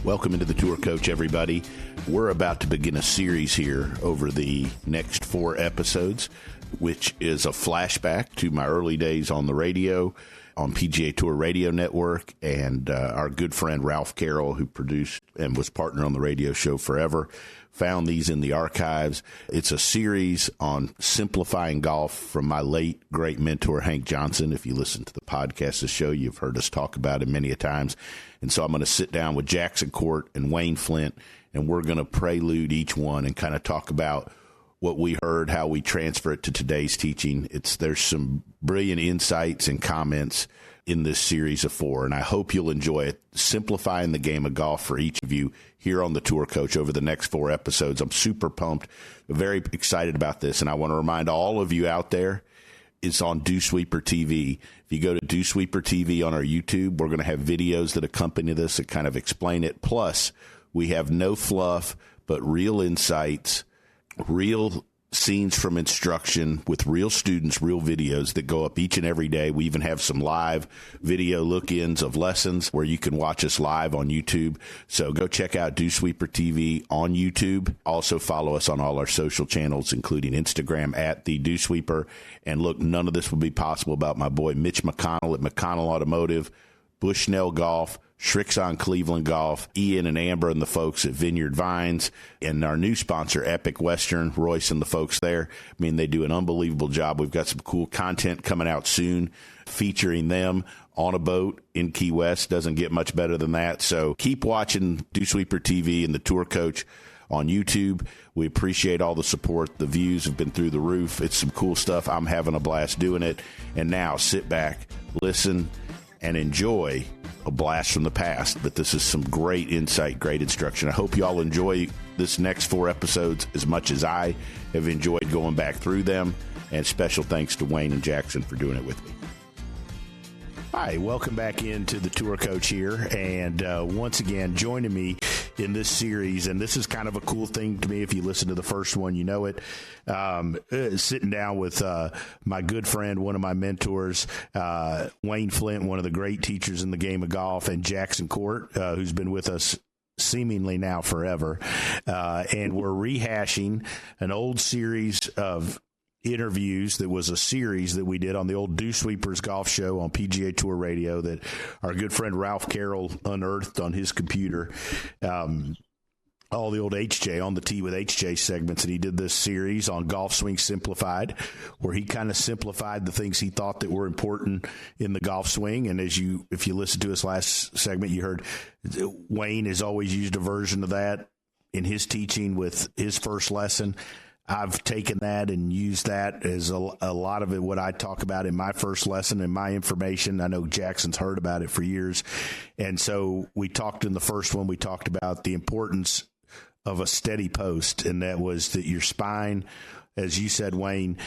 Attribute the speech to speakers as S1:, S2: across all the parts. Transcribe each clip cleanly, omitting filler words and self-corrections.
S1: Welcome into the Tour Coach, everybody. We're about to begin a series here over the next 4 episodes, which is a flashback to my early days on the radio, on PGA Tour Radio Network, and our good friend Ralph Carroll, who produced and was partner on the radio show forever, found these in the archives. It's a series on simplifying golf from my late great mentor, Hank Johnson. If you listen to the podcast, the show, you've heard us talk about it many a times. And so I'm going to sit down with Jackson Koert and Wayne Flint, and we're going to prelude each one and kind of talk about what we heard, how we transfer it to today's teaching. There's some brilliant insights and comments in this series of 4, and I hope you'll enjoy it. Simplifying the game of golf for each of you here on the Tour Coach over the next 4 episodes. I'm super pumped, very excited about this, and I want to remind all of you out there, it's on Dew Sweeper TV. If you go to Dew Sweeper TV on our YouTube, we're going to have videos that accompany this that kind of explain it. Plus, we have no fluff, but real insights, real scenes from instruction with real students, real videos that go up each and every day. We even have some live video look-ins of lessons where you can watch us live on YouTube. So go check out Dew Sweeper TV on YouTube. Also follow us on all our social channels, including Instagram at the Dew Sweeper. And look, none of this would be possible without my boy Mitch McConnell at McConnell Automotive, Bushnell Golf, Shrixon Cleveland Golf, Ian and Amber and the folks at Vineyard Vines, and our new sponsor, Epic Western, Royce and the folks there. I mean, they do an unbelievable job. We've got some cool content coming out soon featuring them on a boat in Key West. Doesn't get much better than that. So keep watching Dew Sweeper TV and the Tour Coach on YouTube. We appreciate all the support. The views have been through the roof. It's some cool stuff. I'm having a blast doing it. And now sit back, listen, and enjoy a blast from the past. But this is some great insight, great instruction. I hope you all enjoy this next 4 episodes as much as I have enjoyed going back through them. And special thanks to Wayne and Jackson for doing it with me. Hi, welcome back into the Tour Coach here. And once again, joining me in this series, and this is kind of a cool thing to me. If you listen to the first one, you know it. Sitting down with my good friend, one of my mentors, Wayne Flint, one of the great teachers in the game of golf, and Jackson Koert, who's been with us seemingly now forever. And we're rehashing an old series of interviews that was a series that we did on the old Dew Sweepers golf show on PGA Tour Radio that our good friend Ralph Carroll unearthed on his computer. All the old HJ on the Tee with HJ segments, and he did this series on Golf Swing Simplified, where he kind of simplified the things he thought that were important in the golf swing. And if you listened to his last segment, you heard Wayne has always used a version of that in his teaching with his first lesson. I've taken that and used that as a lot of it, what I talk about in my first lesson and my information. I know Jackson's heard about it for years. And so we talked in the first one, we talked about the importance of a steady post. And that was that your spine, as you said, Wayne,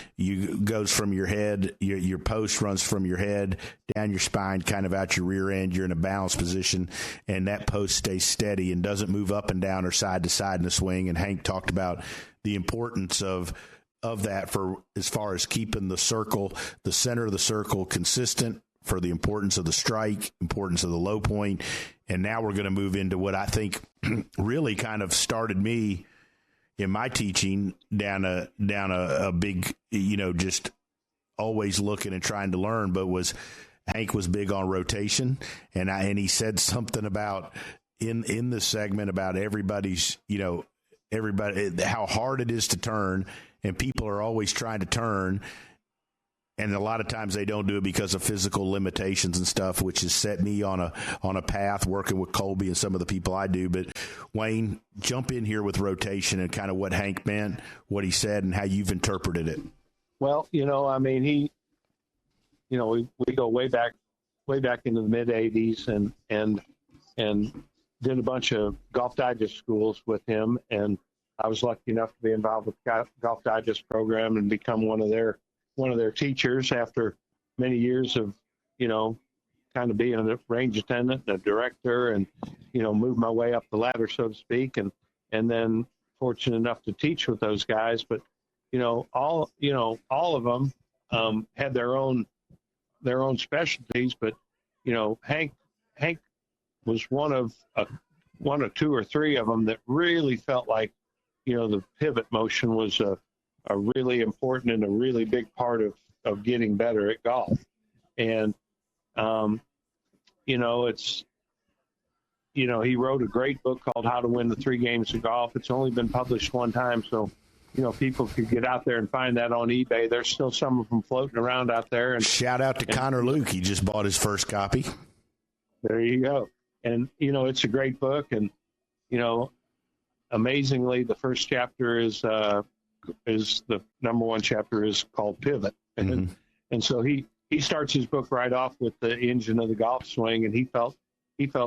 S1: goes from your head, your post runs from your head down your spine, kind of out your rear end. You're in a balanced position, and that post stays steady and doesn't move up and down or side to side in the swing. And Hank talked about the importance of that for as far as keeping the circle, the center of the circle consistent, for the importance of the strike, importance of the low point. And now we're going to move into what I think really kind of started me in my teaching down a big, just always looking and trying to learn, but Hank was big on rotation. And he said something about in the segment about everybody, how hard it is to turn, and people are always trying to turn. And a lot of times they don't do it because of physical limitations and stuff, which has set me on a path working with Colby and some of the people I do. But Wayne, jump in here with rotation and kind of what Hank meant, what he said, and how you've interpreted it.
S2: Well, we go way back into the mid '80s and did a bunch of Golf Digest schools with him, and I was lucky enough to be involved with the Golf Digest program and become one of their teachers after many years of, kind of being a range attendant and a director and, move my way up the ladder, so to speak. And then fortunate enough to teach with those guys. But, all of them had their own specialties. But, Hank was one of one or two or three of them that really felt like, the pivot motion was a really important and a really big part of getting better at golf. And, it's, he wrote a great book called How to Win the 3 Games of Golf. It's only been published one time, so people could get out there and find that on eBay. There's still some of them floating around out there. And
S1: shout out to Connor Luke. He just bought his first copy.
S2: There you go. And, it's a great book. And, amazingly, the first chapter is the number one chapter is called Pivot.
S1: Mm-hmm.
S2: And so he starts his book right off with the engine of the golf swing. And he felt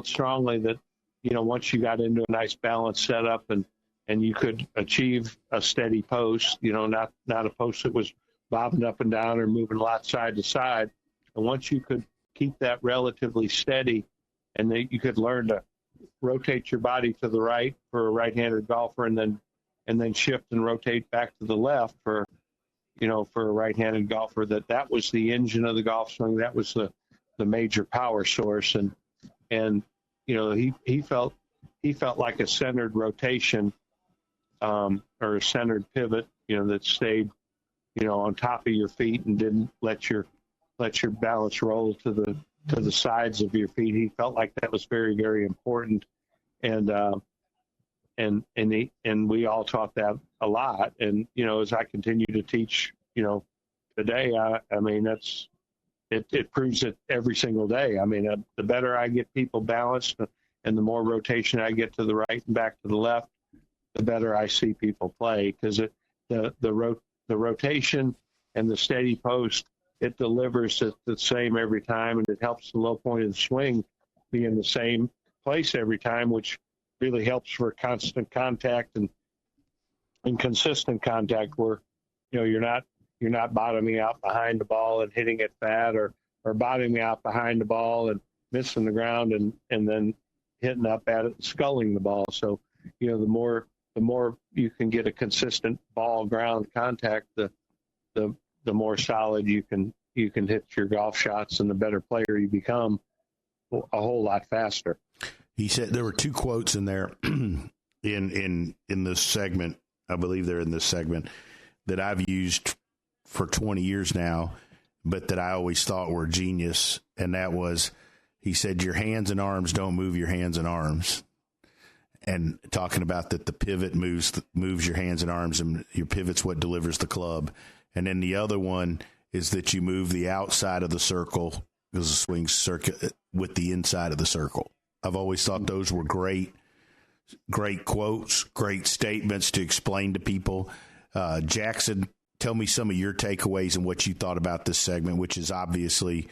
S2: strongly that, once you got into a nice balanced setup and you could achieve a steady post, not a post that was bobbing up and down or moving a lot side to side. And once you could keep that relatively steady and that you could learn to rotate your body to the right for a right-handed golfer and then shift and rotate back to the left for a right-handed golfer, that was the engine of the golf swing. That was the major power source. And he felt like a centered rotation or a centered pivot, that stayed, on top of your feet and didn't let your balance roll to the sides of your feet. He felt like that was very, very important. And we all taught that a lot. And, as I continue to teach, today, I mean, it proves it every single day. I mean, the better I get people balanced and the more rotation I get to the right and back to the left, the better I see people play, because the rotation and the steady post, it delivers the same every time, and it helps the low point of the swing be in the same place every time, which really helps for constant contact and consistent contact, where you're not bottoming out behind the ball and hitting it fat, or bottoming out behind the ball and missing the ground and then hitting up at it and sculling the ball. So the more you can get a consistent ball ground contact, the more solid you can hit your golf shots, and the better player you become a whole lot faster.
S1: He said there were 2 quotes in there in this segment. I believe they're in this segment that I've used for 20 years now, but that I always thought were genius. And that was, he said, your hands and arms don't move your hands and arms. And talking about that the pivot moves your hands and arms, and your pivot's what delivers the club. And then the other one is that you move the outside of the circle, because the swing circuit, with the inside of the circle. I've always thought those were great quotes, great statements to explain to people. Jackson, tell me some of your takeaways and what you thought about this segment, which is obviously,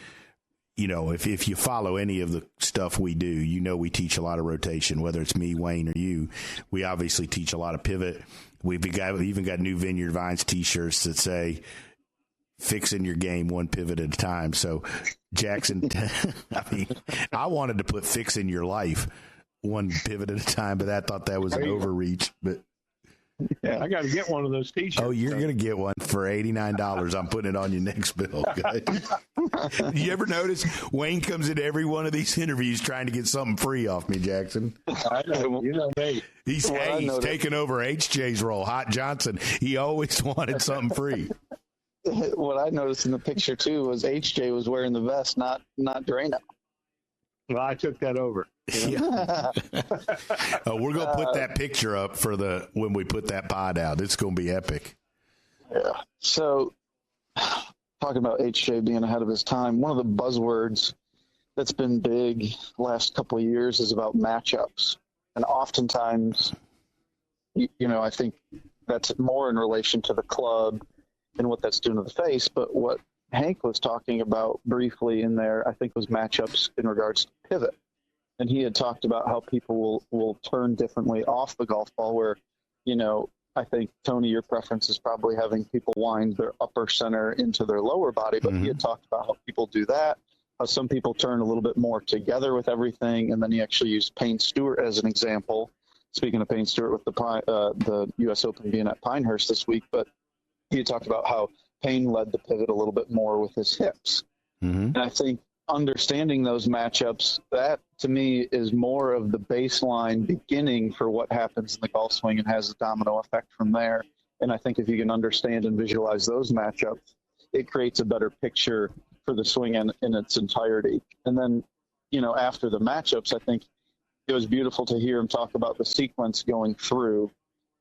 S1: if you follow any of the stuff we do, we teach a lot of rotation, whether it's me, Wayne, or you. We obviously teach a lot of pivot. We've even got new Vineyard Vines T-shirts that say, fixing your game one pivot at a time. So, Jackson, I wanted to put fixing your life one pivot at a time, but I thought that was an overreach. But
S2: yeah, I got to get one of those T-shirts.
S1: Oh, you're going to get one for $89. I'm putting it on your next bill. You ever notice Wayne comes into every one of these interviews trying to get something free off me, Jackson?
S2: I know. Me.
S1: He's taking over HJ's role. Hot Johnson. He always wanted something free.
S3: What I noticed in the picture too was HJ was wearing the vest, not Drano.
S2: Well, I took that over.
S1: Yeah. We're gonna put that picture up for when we put that pod out. It's gonna be epic.
S3: Yeah. So, talking about HJ being ahead of his time, one of the buzzwords that's been big last couple of years is about matchups, and oftentimes, I think that's more in relation to the club and what that's doing to the face. But what Hank was talking about briefly in there, I think, was matchups in regards to pivot. And he had talked about how people will turn differently off the golf ball, where, I think, Tony, your preference is probably having people wind their upper center into their lower body. But he had talked about how people do that, how some people turn a little bit more together with everything. And then he actually used Payne Stewart as an example. Speaking of Payne Stewart with the U.S. Open being at Pinehurst this week, but he had talked about how Payne led the pivot a little bit more with his hips. And I think understanding those matchups, that to me is more of the baseline beginning for what happens in the golf swing and has a domino effect from there. And I think if you can understand and visualize those matchups, it creates a better picture for the swing in its entirety. And then, after the matchups, I think it was beautiful to hear him talk about the sequence going through,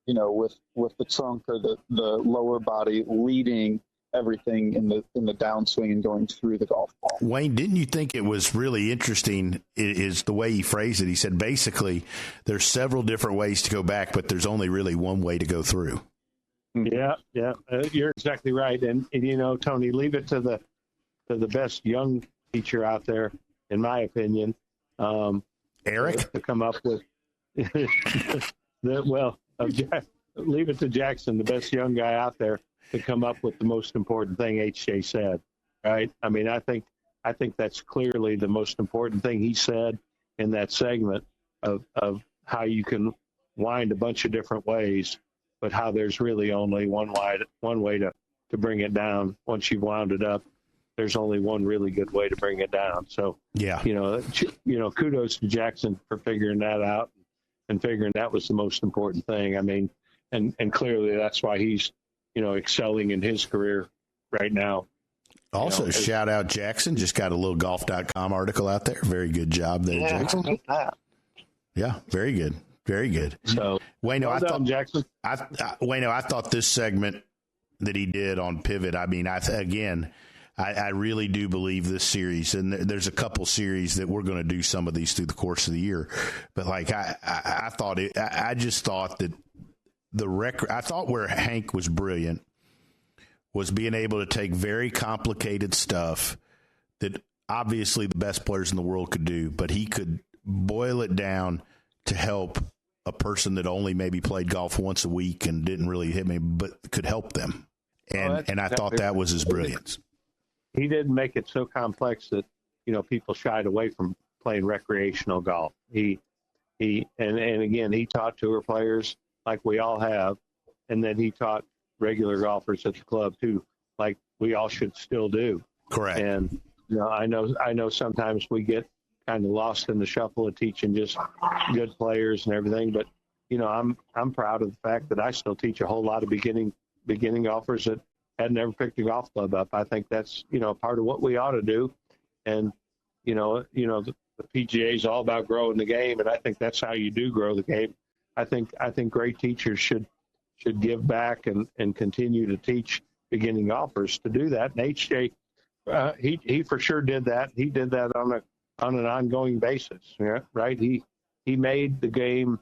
S3: with the trunk or the lower body leading everything in the downswing and going through the golf ball.
S1: Wayne, didn't you think it was really interesting is the way he phrased it? He said, basically, there's several different ways to go back, but there's only really one way to go through.
S2: Yeah, you're exactly right. And Tony, leave it to the best young teacher out there, in my opinion,
S1: Eric,
S2: to come up with leave it to Jackson, the best young guy out there, to come up with the most important thing HJ said. Right? I mean, I think that's clearly the most important thing he said in that segment of how you can wind a bunch of different ways, but how there's really only one way to bring it down. Once you've wound it up, there's only one really good way to bring it down. So,
S1: yeah,
S2: kudos to Jackson for figuring that out and figuring that was the most important thing. I mean, and clearly that's why he's, excelling in his career right now.
S1: Also, shout out Jackson. Just got a little golf.com article out there. Very good job there, Jackson. Yeah, very good. Very good.
S2: So,
S1: Wayno,
S2: well done, Jackson.
S1: I thought this segment that he did on Pivot, I mean, I really do believe this series, and there's a couple series that we're going to do some of these through the course of the year. But I just thought that I thought where Hank was brilliant was being able to take very complicated stuff that obviously the best players in the world could do, but he could boil it down to help a person that only maybe played golf once a week and didn't really hit me, but could help them. And I thought that was his brilliance.
S2: He didn't make it so complex that, people shied away from playing recreational golf. He again, he taught tour players like we all have, and then he taught regular golfers at the club too, like we all should still do.
S1: Correct.
S2: And I know sometimes we get kind of lost in the shuffle of teaching just good players and everything, but I'm proud of the fact that I still teach a whole lot of beginning golfers that had never picked a golf club up. I think that's part of what we ought to do, and the PGA is all about growing the game, and I think that's how you do grow the game. I think great teachers should give back and continue to teach beginning golfers to do that. And HJ, he for sure did that. He did that on an ongoing basis. Yeah, right. He made the game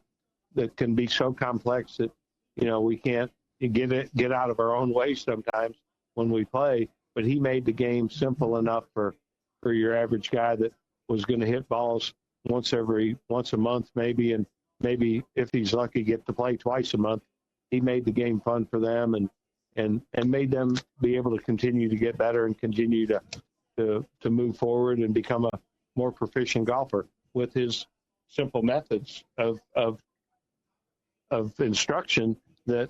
S2: that can be so complex that we can't get out of our own way sometimes when we play. But he made the game simple enough for your average guy that was going to hit balls once a month maybe, and maybe if he's lucky get to play twice a month. He made the game fun for them and made them be able to continue to get better and continue to move forward and become a more proficient golfer with his simple methods of instruction that,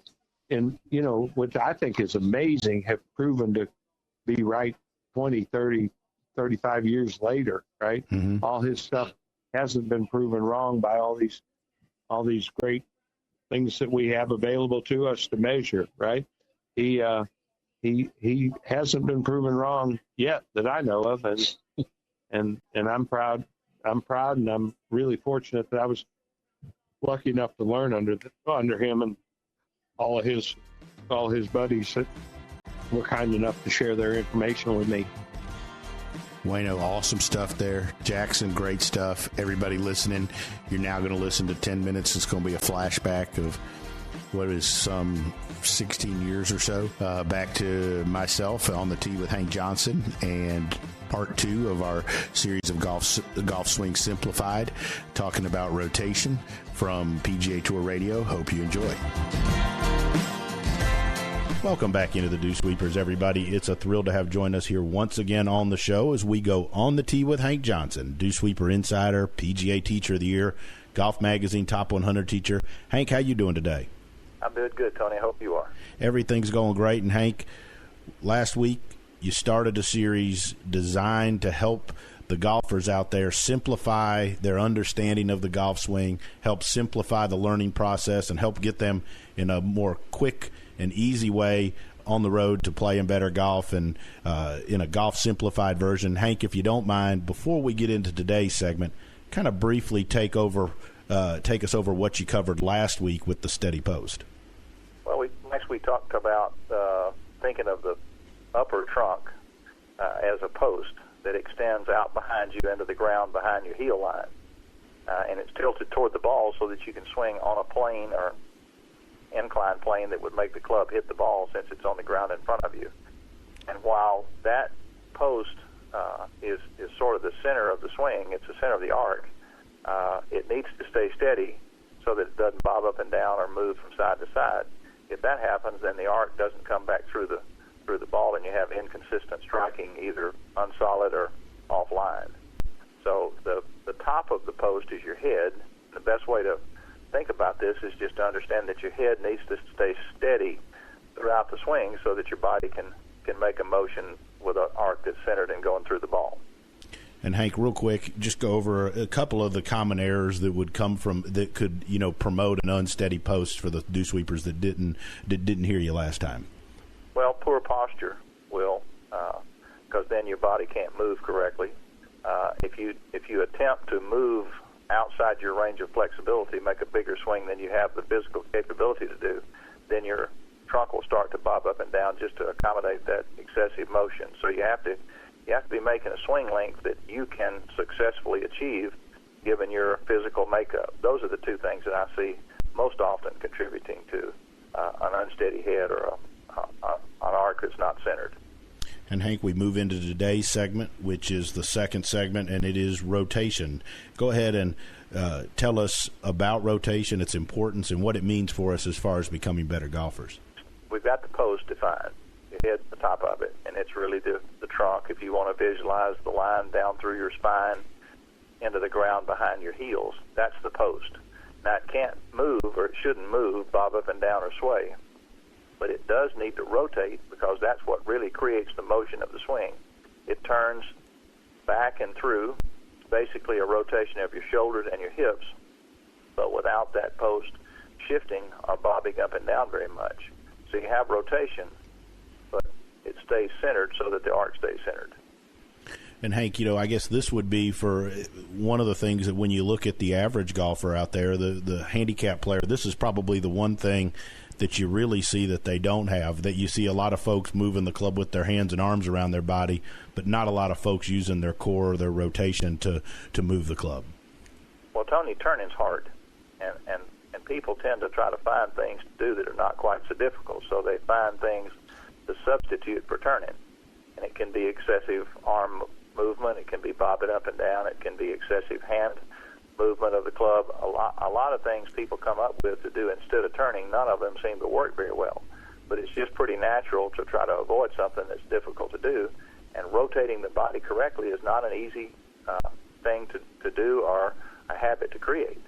S2: which I think is amazing, have proven to be right 20, 30, 35 years later, right? Mm-hmm. All his stuff hasn't been proven wrong by all these great things that we have available to us to measure, right? He hasn't been proven wrong yet that I know of, and I'm proud, and I'm really fortunate that I was lucky enough to learn under him and all his buddies that were kind enough to share their information with me.
S1: Wayno, awesome stuff there. Jackson, great stuff. Everybody listening, you're now going to listen to 10 minutes. It's going to be a flashback of what is some 16 years or so back to myself on the tee with Hank Johnson and part 2 of our series of Golf Swing Simplified, talking about rotation from PGA Tour Radio. Hope you enjoy. Welcome back into the Dew Sweepers, everybody. It's a thrill to have joined us here once again on the show as we go on the tee with Hank Johnson, Dew Sweeper Insider, PGA Teacher of the Year, Golf Magazine Top 100 Teacher. Hank, how you doing today?
S4: I'm doing good, Tony. I hope you are.
S1: Everything's going great. And, Hank, last week you started a series designed to help the golfers out there simplify their understanding of the golf swing, help simplify the learning process, and help get them in a more quick and easy way on the road to playing better golf, and in a golf simplified version. Hank, if you don't mind, before we get into today's segment, kind of briefly take us over what you covered last week with the steady post.
S4: Well, last we talked about thinking of the upper trunk as a post that extends out behind you into the ground behind your heel line, and it's tilted toward the ball so that you can swing on a plane or inclined plane that would make the club hit the ball since it's on the ground in front of you. And while that post is sort of the center of the swing, it's the center of the arc, it needs to stay steady so that it doesn't bob up and down or move from side to side. If that happens, then the arc doesn't come back through the ball, and you have inconsistent striking, either unsolid or offline. So the top of the post is your head. The best way to think about this is just to understand that your head needs to stay steady throughout the swing so that your body can make a motion with an arc that's centered and going through the ball.
S1: And Hank, real quick, just go over a couple of the common errors that would come from that could, promote an unsteady post for the dew sweepers that didn't hear you last time.
S4: Well, poor posture will, because then your body can't move correctly. If you attempt to move outside your range of flexibility, make a bigger swing than you have the physical capability to do, then your trunk will start to bob up and down just to accommodate that excessive motion. So you have to be making a swing length that you can successfully achieve given your physical makeup. Those are the two things that I see most often contributing to an unsteady head or an arc that's not centered.
S1: And Hank, we move into today's segment, which is the second segment, and it is rotation. Go ahead and tell us about rotation, its importance, and what it means for us as far as becoming better golfers.
S4: We've got the post defined. Your head's the top of it, and it's really the trunk. If you want to visualize the line down through your spine into the ground behind your heels, that's the post. Now, it can't move, or it shouldn't move, bob up and down or sway, but it does need to rotate because that's what really creates the motion of the swing. It turns back and through. It's basically a rotation of your shoulders and your hips, but without that post shifting or bobbing up and down very much. So you have rotation, but it stays centered so that the arc stays centered.
S1: And Hank, I guess this would be for one of the things that when you look at the average golfer out there, the handicap player, this is probably the one thing that you really see that they don't have, that you see a lot of folks moving the club with their hands and arms around their body, but not a lot of folks using their core or their rotation to move the club.
S4: Well, Tony, turning's hard, and people tend to try to find things to do that are not quite so difficult, so they find things to substitute for turning, and it can be excessive arm movement, it can be bobbing up and down, it can be excessive hand movement of the club. A lot of things people come up with to do instead of turning. None of them seem to work very well, but it's just pretty natural to try to avoid something that's difficult to do, and rotating the body correctly is not an easy thing to do or a habit to create.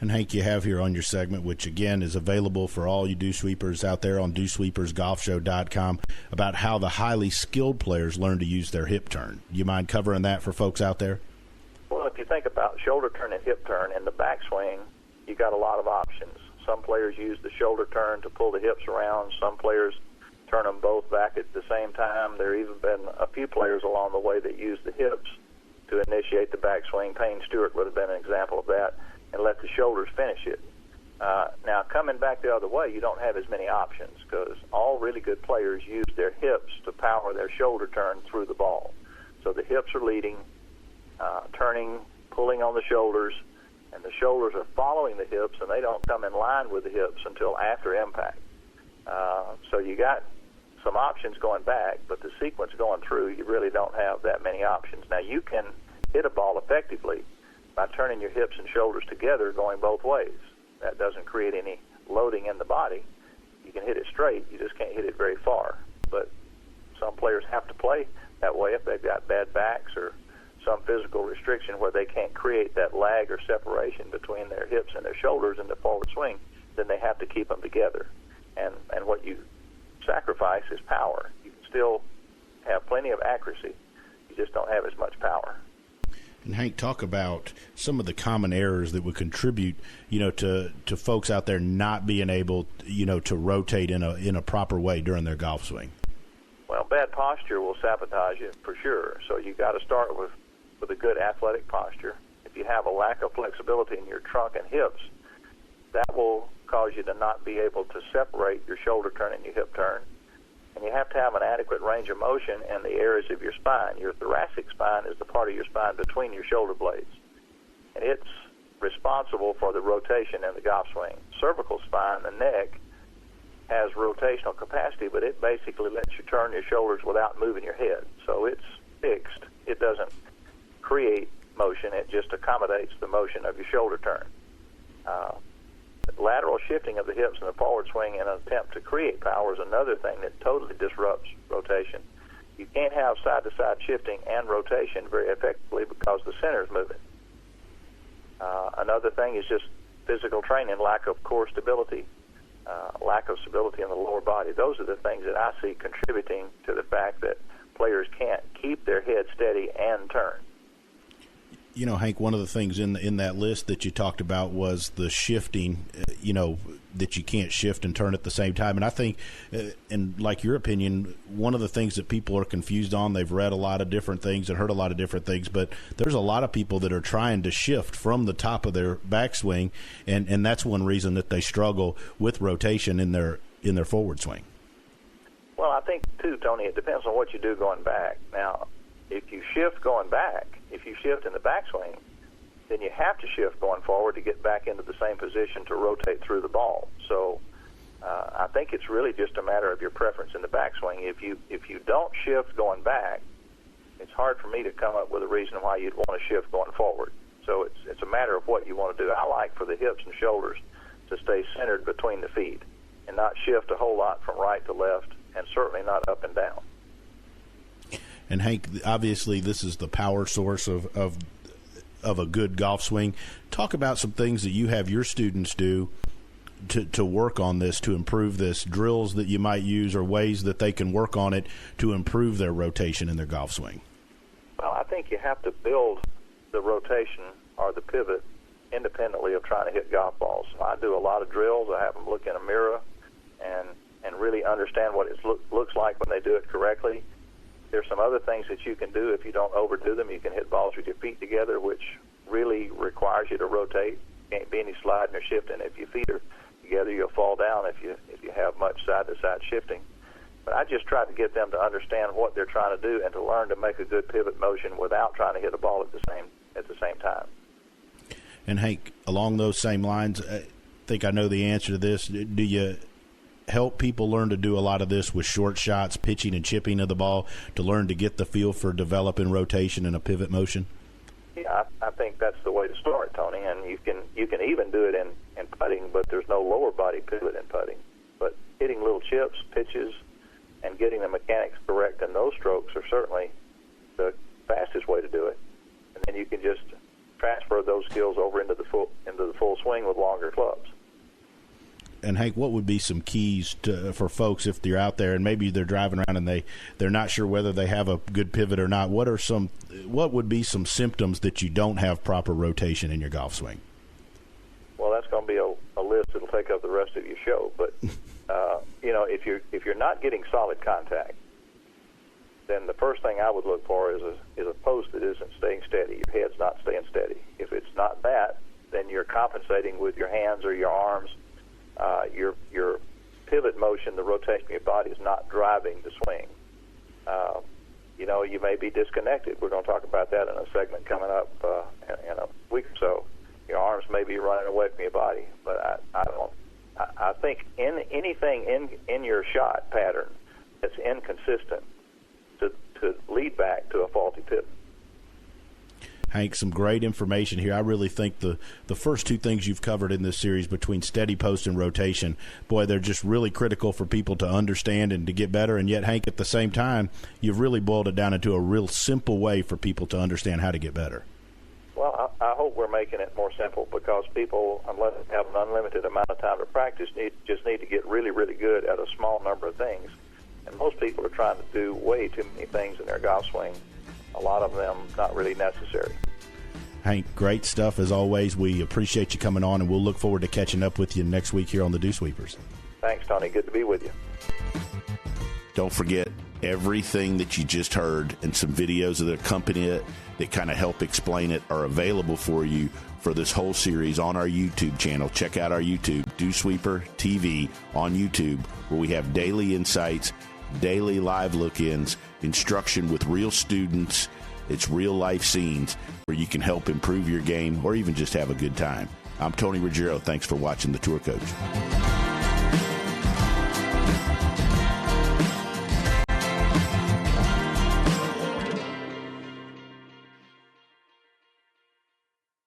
S1: And Hank, you have here on your segment, which again is available for all you dew sweepers out there on dewsweepersgolfshow.com, about how the highly skilled players learn to use their hip turn. You mind covering that for folks out there?
S4: Well, if you think about shoulder turn and hip turn in the backswing, you got a lot of options. Some players use the shoulder turn to pull the hips around. Some players turn them both back at the same time. There have even been a few players along the way that use the hips to initiate the backswing. Payne Stewart would have been an example of that, and let the shoulders finish it. Now, coming back the other way, you don't have as many options because all really good players use their hips to power their shoulder turn through the ball. So the hips are leading, turning, pulling on the shoulders, and the shoulders are following the hips, and they don't come in line with the hips until after impact. So you got some options going back, but the sequence going through, you really don't have that many options. Now, you can hit a ball effectively by turning your hips and shoulders together going both ways. That doesn't create any loading in the body. You can hit it straight, you just can't hit it very far. But some players have to play that way if they've got bad backs or some physical restriction where they can't create that lag or separation between their hips and their shoulders in the forward swing, then they have to keep them together. And what you sacrifice is power. You can still have plenty of accuracy. You just don't have as much power.
S1: And Hank, talk about some of the common errors that would contribute, to folks out there not being able, to rotate in a proper way during their golf swing.
S4: Well, bad posture will sabotage it for sure. So you got to start with a good athletic posture. If you have a lack of flexibility in your trunk and hips, that will cause you to not be able to separate your shoulder turn and your hip turn. And you have to have an adequate range of motion in the areas of your spine. Your thoracic spine is the part of your spine between your shoulder blades, and it's responsible for the rotation in the golf swing. Cervical spine, the neck, has rotational capacity, but it basically lets you turn your shoulders without moving your head. So it's fixed. It doesn't create motion. It just accommodates the motion of your shoulder turn. Lateral shifting of the hips in the forward swing in an attempt to create power is another thing that totally disrupts rotation. You can't have side-to-side shifting and rotation very effectively because the center is moving. Another thing is just physical training, lack of core stability, lack of stability in the lower body. Those are the things that I see contributing to the fact that players can't keep their head steady and turn.
S1: Hank, one of the things in that list that you talked about was the shifting, that you can't shift and turn at the same time. And I think, and like your opinion, one of the things that people are confused on, they've read a lot of different things and heard a lot of different things, but there's a lot of people that are trying to shift from the top of their backswing, and that's one reason that they struggle with rotation in their forward swing.
S4: Well, I think, too, Tony, it depends on what you do going back. Now, if you shift going back, if you shift in the backswing, then you have to shift going forward to get back into the same position to rotate through the ball. So I think it's really just a matter of your preference in the backswing. If you don't shift going back, it's hard for me to come up with a reason why you'd want to shift going forward. So it's a matter of what you want to do. I like for the hips and shoulders to stay centered between the feet and not shift a whole lot from right to left, and certainly not up and down.
S1: And Hank, obviously this is the power source of a good golf swing. Talk about some things that you have your students do to work on this, to improve this, drills that you might use or ways that they can work on it to improve their rotation in their golf swing.
S4: Well, I think you have to build the rotation or the pivot independently of trying to hit golf balls. I do a lot of drills. I have them look in a mirror and really understand what it looks like when they do it correctly. There's some other things that you can do if you don't overdo them. You can hit balls with your feet together, which really requires you to rotate. Can't be any sliding or shifting. If your feet are together, you'll fall down if you have much side-to-side shifting. But I just try to get them to understand what they're trying to do and to learn to make a good pivot motion without trying to hit a ball at the same time.
S1: And Hank, along those same lines, I think I know the answer to this. Do you help people learn to do a lot of this with short shots, pitching and chipping of the ball, to learn to get the feel for developing rotation and a pivot motion?
S4: Yeah, I think that's the way to start, Tony. And you can even do it in putting, but there's no lower body pivot in putting. But hitting little chips, pitches, and getting the mechanics correct in those strokes are certainly the fastest way to do it. And then you can just transfer those skills over into the full swing with longer clubs.
S1: And Hank, what would be some keys for folks if they're out there and maybe they're driving around and they're not sure whether they have a good pivot or not? What would be some symptoms that you don't have proper rotation in your golf swing?
S4: Well, that's going to be a list that'll take up the rest of your show. But if you're not getting solid contact, then the first thing I would look for is a post that isn't staying steady. Your head's not staying steady. If it's not that, then you're compensating with your hands or your arms. Your pivot motion, the rotation of your body, is not driving the swing. You may be disconnected. We're going to talk about that in a segment coming up in a week or so. Your arms may be running away from your body, but I think anything in your shot pattern that's inconsistent to lead back to a faulty pivot.
S1: Hank, some great information here. I really think the first two things you've covered in this series between steady post and rotation, boy, they're just really critical for people to understand and to get better. And yet, Hank, at the same time, you've really boiled it down into a real simple way for people to understand how to get better.
S4: Well, I hope we're making it more simple, because people, unless they have an unlimited amount of time to practice, just need to get really, really good at a small number of things. And most people are trying to do way too many things in their golf swing, a lot of them not really necessary.
S5: Hank, great stuff as always. We appreciate you coming on, and we'll look forward to catching up with you next week here on the Dew Sweepers.
S4: Thanks, Tony. Good to be with you.
S1: Don't forget, everything that you just heard and some videos that accompany it that kind of help explain it are available for you for this whole series on our YouTube channel. Check out our YouTube, Dew Sweeper TV on YouTube, where we have daily insights, daily live look-ins, instruction with real students. It's real-life scenes where you can help improve your game or even just have a good time. I'm Tony Ruggiero. Thanks for watching The Tour Coach.